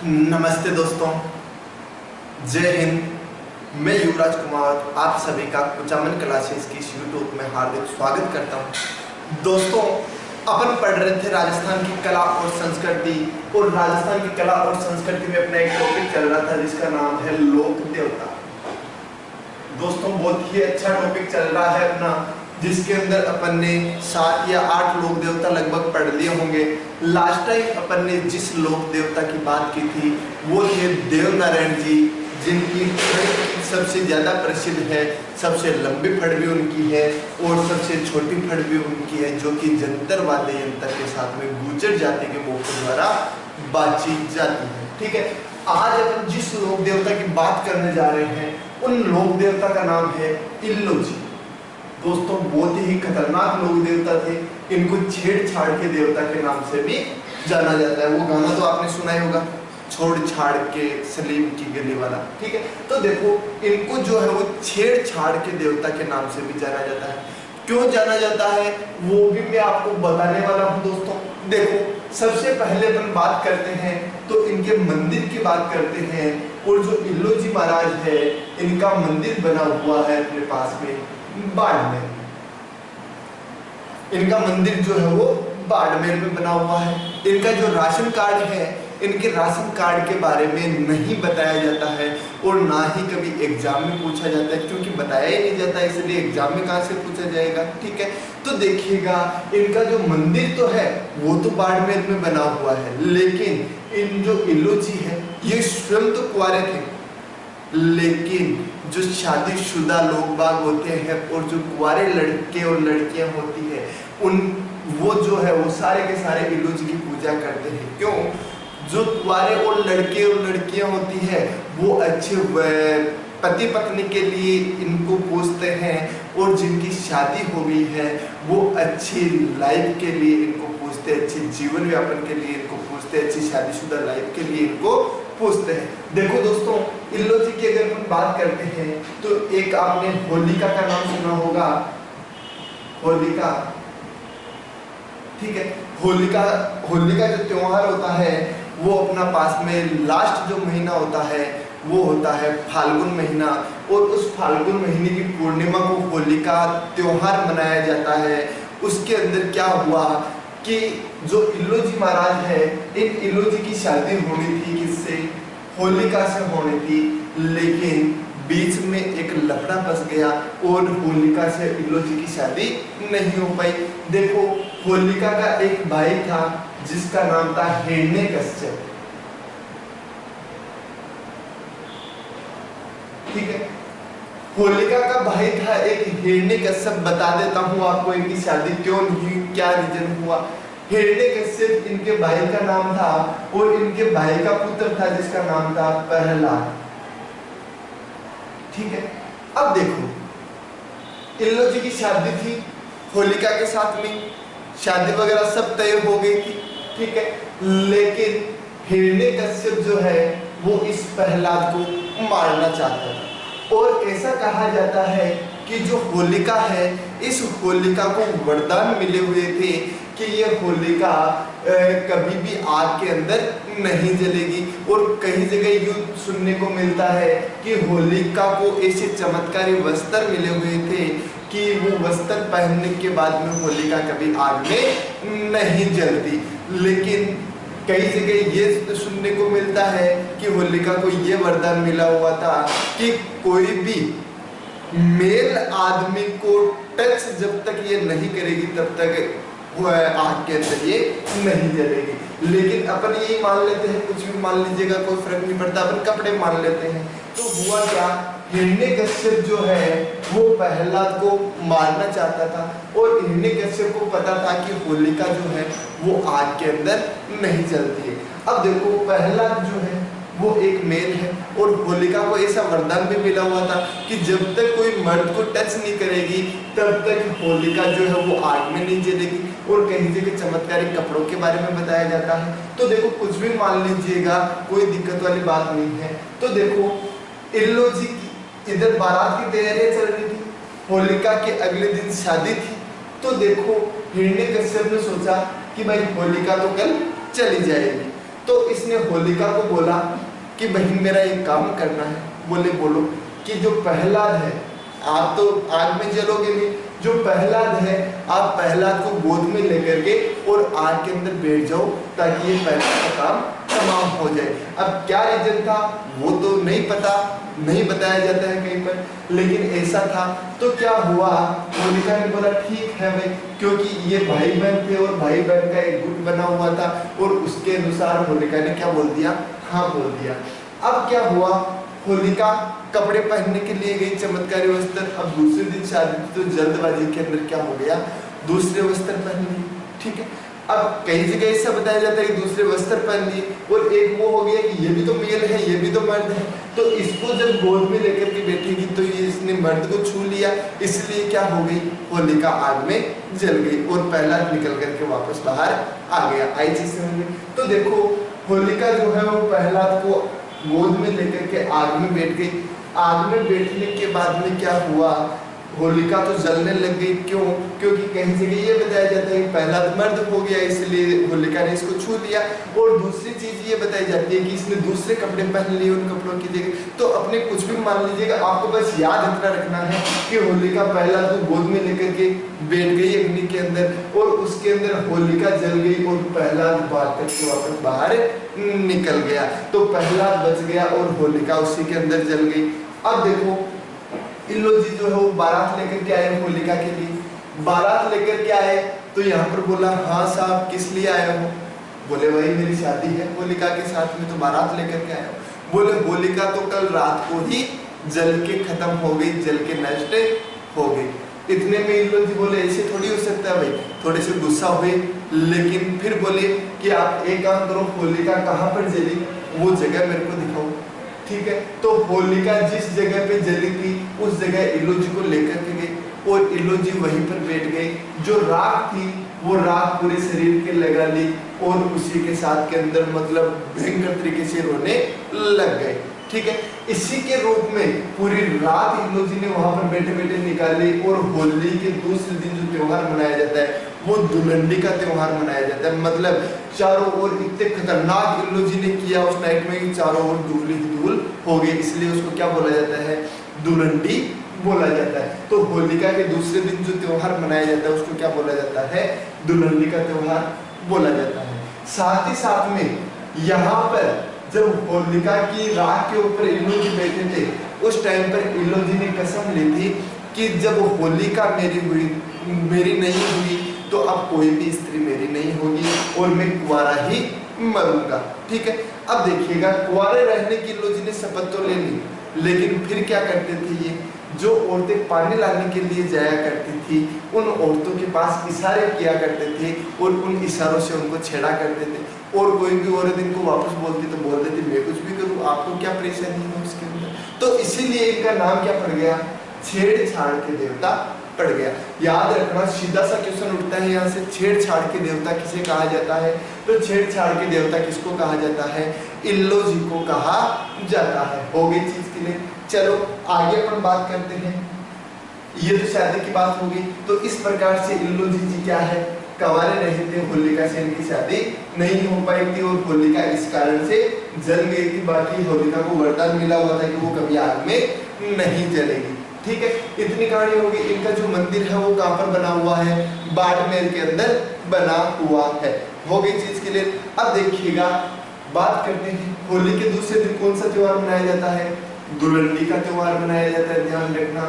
नमस्ते दोस्तों, जय हिंद। मैं युवराज कुमार आप सभी का कुचामन क्लासेस की इस यूट्यूब में हार्दिक स्वागत करता हूं। दोस्तों, अपन पढ़ रहे थे राजस्थान की कला और संस्कृति, और राजस्थान की कला और संस्कृति में अपना एक टॉपिक चल रहा था जिसका नाम है लोक देवता। दोस्तों, बहुत ही अच्छा टॉपिक चल रहा है अपना, जिसके अंदर अपन ने 7 या 8 लोक देवता लगभग पढ़ लिए होंगे। लास्ट टाइम अपन ने जिस लोक देवता की बात की थी वो थे देवनारायण जी, जिनकी फड़ सबसे ज़्यादा प्रसिद्ध है, सबसे लंबी फड़ भी उनकी है और सबसे छोटी फड़ भी उनकी है, जो कि जंतर वाद्य यंत्र के साथ में गुर्जर जाति के मुखों द्वारा बातचीत जाती है। ठीक है, आज अपन जिस लोक देवता की बात करने जा रहे हैं उन लोक देवता का नाम है इल्लू जी। दोस्तों, बहुत ही खतरनाक लोक देवता थे। इनको छेड़छाड़ के देवता के नाम से भी जाना जाता है। वो गाना तो आपने सुना ही होगा, छोड़ छाड़ के सलीम की गली वाला। ठीक है, तो देखो इनको जो है वो छेड़छाड़ के देवता के नाम से भी जाना जाता है। क्यों जाना जाता है वो भी मैं आपको बताने वाला हूँ। दोस्तों देखो, सबसे पहले अपन बात करते हैं तो इनके मंदिर की बात करते हैं। और जो इल्लू जी महाराज है, इनका मंदिर बना हुआ है अपने पास में बाड़मेर। इनका मंदिर जो है वो बाड़मेर में बना हुआ है। इनका जो राशन कार्ड है, इनके राशन कार्ड के बारे में नहीं बताया जाता है और ना ही कभी एग्जाम में पूछा जाता है, क्योंकि बताया ही नहीं जाता, इसलिए एग्जाम में कहाँ से पूछा जाएगा। ठीक है, तो देखिएगा इनका जो मंदिर तो है वो तो बाड़मेर में बना हुआ है, लेकिन इन जो इल्लू जी है ये स्वयं तो कुंवारे थे, लेकिन जो शादीशुदा लोग बाग होते हैं और जो कुंवारे लड़के और लड़कियां होती है वो जो है वो सारे के सारे इल्लू जी की पूजा करते हैं। क्यों? जो कुंवारे और लड़के और लड़कियां होती है वो अच्छे पति पत्नी के लिए इनको पूजते हैं, और जिनकी शादी हो गई है वो अच्छी लाइफ के लिए इनको पूजते हैं, अच्छे जीवन यापन के लिए इनको पूजते हैं, अच्छी शादीशुदा लाइफ के लिए इनको पूछते हैं। देखो दोस्तों, इल्लू जी की अगर हम बात करते हैं तो एक आपने होलिका का नाम सुना होगा, होलिका। ठीक है, होलिका जो त्योहार होता है वो अपना पास में लास्ट जो महीना होता है वो होता है फाल्गुन महीना, और उस फाल्गुन महीने की पूर्णिमा को होलिका त्योहार मनाया जाता है। उसके अंदर क्या हुआ कि जो इल्लू जी महाराज है, इन इल्लू जी की शादी होनी थी किससे? होलिका से होनी थी, लेकिन बीच में एक लफड़ा फंस गया और होलिका से इल्लू जी की शादी नहीं हो पाई। देखो, होलिका का एक भाई था जिसका नाम था हिरण्यकश्यप। ठीक है, होलिका का भाई था एक हिरण्यकश्यप। बता देता हूँ आपको इनकी शादी क्यों नहीं, क्या रीजन हुआ। हिरण्यकश्यप इनके भाई का नाम था और इनके भाई का पुत्र था जिसका नाम था प्रहलाद। ठीक है, अब देखो इल्लू जी की शादी थी होलिका के साथ में, शादी वगैरह सब तय हो गई थी। ठीक है, लेकिन हिरण्यकश्यप जो है वो इस प्रहलाद को मारना चाहता था, और ऐसा कहा जाता है कि जो होलिका है, इस होलिका को वरदान मिले हुए थे कि ये होलिका कभी भी आग के अंदर नहीं जलेगी। और कई जगह यूं सुनने को मिलता है कि होलिका को ऐसे चमत्कारी वस्त्र मिले हुए थे कि वो वस्त्र पहनने के बाद में होलिका कभी आग में नहीं जलती। लेकिन कई जगह ये सुनने को मिलता है कि होलिका को ये वरदान मिला हुआ था कि कोई भी मेल आदमी को टच जब तक ये नहीं करेगी तब तक वो आग के अंदर ये नहीं जलेगी। लेकिन अपन यही मान लेते हैं, कुछ भी मान लीजिएगा, कोई फर्क नहीं पड़ता, अपन कपड़े मान लेते हैं। तो हुआ क्या, हिरण्यकश्यप जो है वो प्रहलाद को मारना चाहता था, और हिरण्यकश्यप को पता था कि होलिका जो है वो आग के अंदर नहीं जलती है। अब देखो, प्रहलाद जो है वो एक मेल है, और होलिका को ऐसा वरदान भी मिला हुआ था कि जब तक कोई मर्द को टच नहीं करेगी तब तक होलिका जो है वो आग में नहीं जलेगी। और कहीं जगह चमत्कारी कपड़ों के बारे में बताया जाता है। तो देखो, कुछ भी मान लीजिएगा, कोई दिक्कत वाली बात नहीं है। तो देखो, इल्लू जी की इधर बारात की तैयारियां चल रही थी, होलिका के अगले दिन शादी थी। तो देखो, हिरण्यकश्यप ने सोचा कि भाई होलिका तो कल चली जाएगी, तो इसने होलिका को बोला कि बहन मेरा एक काम करना है। बोले बोलो। कि जो प्रहलाद है, आप तो आग में जलोगे नहीं, जो प्रहलाद है आप प्रहलाद को गोद में लेकर के और आग के अंदर बैठ जाओ ताकि ये प्रहलाद का काम तमाम हो जाए। अब क्या रीजन था वो तो नहीं पता, नहीं बताया जाता है कहीं पर, लेकिन ऐसा था। तो क्या हुआ, होलिका ने बोला ठीक है भाई, क्योंकि ये भाई बहन थे और भाई बहन का एक गुट बना हुआ था और उसके अनुसार होलिका ने क्या बोल दिया, हाँ बोल दिया। अब क्या हुआ, होलिका कपड़े पहनने के लिए गई, चमत्कारी वस्त्र। अब दूसरे दिन शादी थी तो जल्दबाजी के अंदर क्या हो गया, दूसरे वस्त्र पहन लिए। ठीक है, अब कई जगह ऐसा बताया जाता है कि दूसरे वस्त्र पहन लिए और एक वो हो गया कि ये भी तो मेल है ये भी तो मर्द है, तो इसको जब गोद में लेकर के बैठेगी तो ये इसने मर्द को छू लिया, इसलिए क्या हो गई, होलिका आग में जल गई और प्रहलाद निकल करके वापस बाहर आ गया। आई चीज समझ में। तो देखो होलिका जो है वो प्रहलाद को गोद में लेकर के आग में बैठ गई। आग में बैठने के बाद में क्या हुआ, होलिका तो जलने लग गई। क्यों, क्योंकि कहीं जगह ये बताया जाता है कि प्रहलाद मर्द हो गया इसलिए होलिका ने इसको छू लिया। और दूसरी चीज ये बताई जाती है कि इसने दूसरे कपड़े पहन लिए उन कपड़ों की जगह। तो अपने कुछ भी मान लीजिएगा, आपको बस याद इतना रखना है कि होलिका प्रहलाद को गोद में लेकर के बैठ गई अग्नि के अंदर और उसके अंदर होलिका जल गई और प्रहलाद वापस बाहर निकल गया। तो प्रहलाद बच गया और होलिका उसी के अंदर जल गई। अब देखो इल्लो जी जो है वो बारात लेकर के आए होलिका के लिए। बारात लेकर के आए तो यहाँ पर बोला हाँ साहब किस लिए आए हो, बोले भाई मेरी शादी है होलिका के साथ में तो बारात लेकर के आए हो। बोले होलिका तो कल रात को ही जल के खत्म हो गई, जल के नष्ट हो गई। इतने में इल्लो जी बोले ऐसे थोड़ी हो सकता है भाई, थोड़े से गुस्सा हुए, लेकिन फिर बोले कि आप एक काम करो, होलिका कहाँ पर जली वो जगह मेरे को दिखाओ। ठीक है, तो होलिका जिस जगह पे जली थी उस जगह इल्लो जी को लेकर के गई और इल्लो जी वहीं पर बैठ गई। जो राख थी वो राख पूरे शरीर के लगा ली और उसी के साथ के अंदर मतलब भयंकर तरीके से रोने लग गए। ठीक है, इसी के रूप में पूरी रात इल्लो जी ने वहां पर बैठे बैठे निकाली। और होली के दूसरे दिन जो त्योहार मनाया जाता है वो दुलंडी का त्योहार मनाया जाता है। मतलब चारों ओर इतने खतरनाक इल्लो जी ने किया उस नाइट में, चारों ओर धूल ही धूल हो गई, इसलिए उसको क्या बोला जाता है, दुलंडी बोला जाता है। तो होलिका के दूसरे दिन जो त्योहार मनाया जाता है उसको क्या बोला जाता है, दुलंडी का त्योहार बोला जाता है। साथ ही साथ में यहाँ पर जब होलिका की राख के ऊपर इल्लो जी बैठे थे उस टाइम पर इल्लो जी ने कसम ली थी कि जब होलिका मेरी नहीं हुई तो अब कोई भी स्त्री मेरी नहीं होगी और मैं कुंवारा ही मरूंगा। ठीक है, अब देखिएगा कुंवारे रहने की इल्लो जी ने शपथ तो ले ली, लेकिन फिर क्या करते थे ये, जो औरतें पानी लाने के लिए जाया करती थी उन औरतों के पास इशारे किया करते थे और उन इशारों से उनको छेड़ा करते थे। और कोई भी औरत इनको वापस बोलती तो बोल देती मैं कुछ भी करूँ, आपको क्या परेशानी है उसके अंदर। तो इसीलिए इनका नाम क्या पड़ गया, छेड़छाड़ के देवता पड़ गया। याद रखना, सीधा सा क्वेश्चन उठता है यहाँ से, छेड़छाड़ के देवता किसे कहा जाता है, तो छेड़छाड़ के देवता किसको कहा जाता है, इल्लो जी को कहा जाता है। हो गई चीज के लिए। चलो आगे अपन बात करते हैं। ये तो शादी की बात होगी। तो इस प्रकार से इल्लो जी क्या है, कंवारे रहे थे, होलिका से इनकी शादी नहीं हो पाई थी और होलिका इस कारण से जल गई थी। बाकी होलिका को वरदान मिला हुआ था कि वो कभी आग में नहीं जलेगी। ठीक है, इतनी कहानी होगी। इनका जो मंदिर है वो कहाँ पर बना हुआ है, बाड़मेर के अंदर बना हुआ है। हो गई चीज के लिए। अब देखिएगा बात करते हैं होली के दूसरे दिन कौन सा त्योहार मनाया जाता है, दुलंडी का त्योहार मनाया जाता है। ध्यान रखना,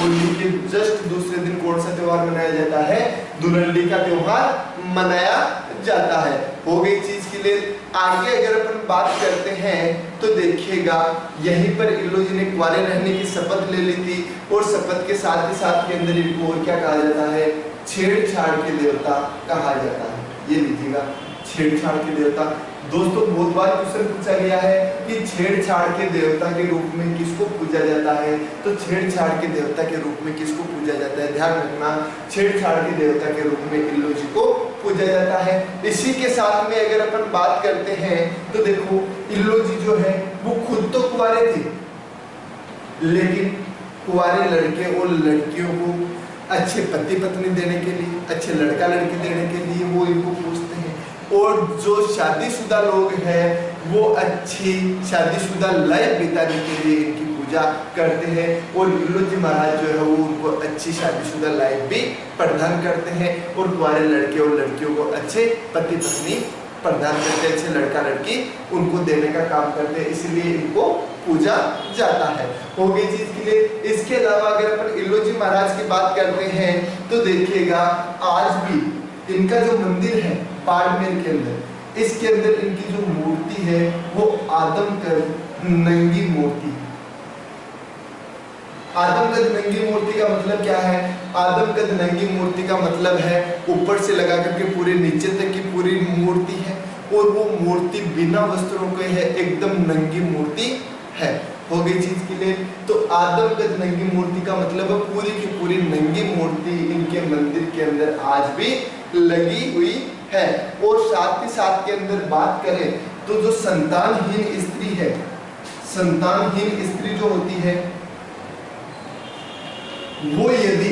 होली के जस्ट दूसरे दिन कौन सा त्योहार मनाया जाता है, दुलंडी का त्योहार मनाया जाता है। हो गई चीज के लिए। आगे अगर अपन बात करते हैं तो देखिएगा यहीं पर इल्लो जी ने कुंवारे रहने की शपथ ले ली थी और शपथ के साथ ही साथ के अंदर इनको और क्या कहा जाता है, छेड़छाड़ के देवता कहा जाता है। ये लीजिएगा, छेड़छाड़ के देवता। दोस्तों बहुत बार क्वेश्चन पूछा गया है कि छेड़छाड़ के देवता के रूप में किसको पूजा जाता है, तो छेड़छाड़ के देवता के रूप में किसको पूजा जाता है, ध्यान रखना, छेड़छाड़ के देवता के रूप में इल्लो जी को पूजा जाता है। इसी के साथ में अगर अपन बात करते हैं तो देखो इल्लो जी जो है वो खुद तो कुंवारे थे, लेकिन कुंवारे लड़के और लड़कियों को अच्छे पति पत्नी देने के लिए, अच्छे लड़का लड़की देने के लिए वो इनको पूछते हैं और जो शादीशुदा लोग हैं वो अच्छी शादीशुदा लाइफ बिताने के लिए इनकी पूजा करते हैं और इल्लो जी महाराज जो है वो उनको अच्छी शादीशुदा लाइफ भी प्रदान करते हैं और कुंवारे लड़के और लड़कियों को अच्छे पति पत्नी प्रदान करते हैं, अच्छे लड़का लड़की उनको देने का काम करते हैं, इसलिए इनको पूजा जाता है। हो गई चीज के लिए। इसके अलावा अगर अपन इल्लो जी महाराज की बात करते हैं तो देखिएगा आज भी इनका जो मंदिर है बाड़मेर के अंदर, इसके अंदर इनकी जो मूर्ति है वो आदमकद नंगी मूर्ति। आदमकद नंगी मूर्ति का मतलब क्या है? आदमकद नंगी मूर्ति का मतलब है ऊपर से लगा करके पूरे नीचे तक की पूरी मूर्ति है और वो मूर्ति बिना वस्त्रों के है, एकदम नंगी मूर्ति है। हो गई चीज के लिए। तो आदमकद नंगी मूर्ति का मतलब है पूरी की पूरी नंगी मूर्ति इनके मंदिर के अंदर आज भी लगी हुई है। और साथ ही साथ के अंदर बात करें तो जो संतानहीन स्त्री है, संतानहीन स्त्री जो होती है वो यदि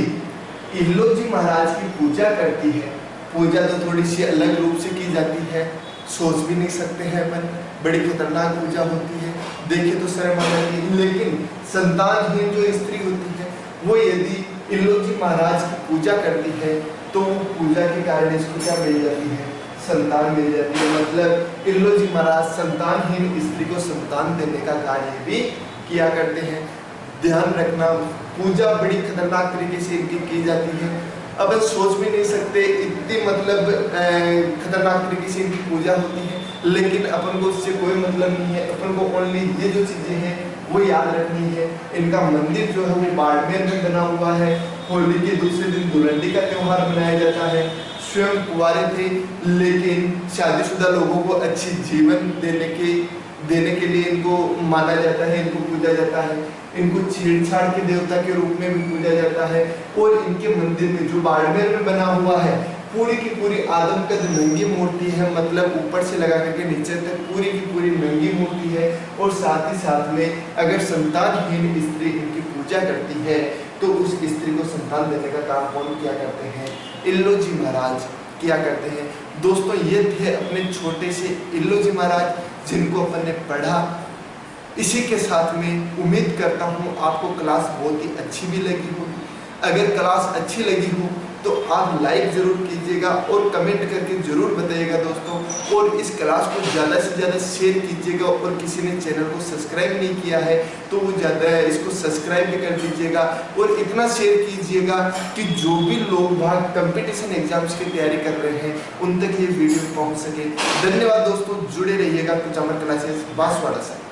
इल्लो जी महाराज की पूजा करती है, पूजा तो थोड़ी सी अलग रूप से की जाती है, सोच भी नहीं सकते हैं अपन, बड़ी खतरनाक पूजा होती है, देखे तो शर्म आ जाती है। लेकिन संतानहीन जो स्त्री होती है वो यदि इल्लो जी महाराज की पूजा करती है तो वो पूजा के कारण इसको क्या मिल जाती है? संतान मिल जाती है। मतलब इल्लो जी महाराज संतानहीन स्त्री को संतान देने का कार्य भी किया करते हैं। ध्यान रखना, पूजा बड़ी खतरनाक तरीके से इनकी की जाती है, अब सोच भी नहीं सकते इतनी मतलब खतरनाक तरीके से इनकी पूजा होती है। लेकिन अपन को उससे कोई मतलब नहीं है, अपन को ओनली ये जो चीजें हैं वो याद रखनी है। इनका मंदिर जो है वो बाड़मेर में बना हुआ है। होली के दूसरे दिन धुलंडी का त्योहार मनाया जाता है। स्वयं कुंवारे थे लेकिन शादीशुदा लोगों को अच्छी जीवन देने के लिए इनको माना जाता है, इनको पूजा जाता है। इनको छेड़छाड़ के देवता के रूप में भी पूजा जाता है। और इनके मंदिर में जो बाड़मेर में बना हुआ है पूरी की पूरी आदमकद नंगी मूर्ति है, मतलब ऊपर से लगा करके नीचे तक पूरी की पूरी नंगी मूर्ति है। और साथ ही साथ में अगर संतानहीन स्त्री इनकी पूजा करती है तो उस स्त्री को संतान देने का काम कौन किया करते हैं? इल्लो जी महाराज किया करते हैं। दोस्तों ये थे अपने छोटे से इल्लो जी महाराज जिनको अपन ने पढ़ा। इसी के साथ में उम्मीद करता हूँ आपको क्लास बहुत ही अच्छी भी लगी होगी। अगर क्लास अच्छी लगी हो तो आप लाइक ज़रूर कीजिएगा और कमेंट करके ज़रूर बताइएगा दोस्तों। और इस क्लास को ज़्यादा से ज़्यादा शेयर कीजिएगा और किसी ने चैनल को सब्सक्राइब नहीं किया है तो वो ज़्यादा इसको सब्सक्राइब भी कर दीजिएगा। और इतना शेयर कीजिएगा कि जो भी लोग वहाँ कंपटीशन एग्जाम्स की तैयारी कर रहे हैं उन तक ये वीडियो पहुँच सके। धन्यवाद दोस्तों, जुड़े रहिएगा कुचामन क्लासेस बांसवाड़ा से।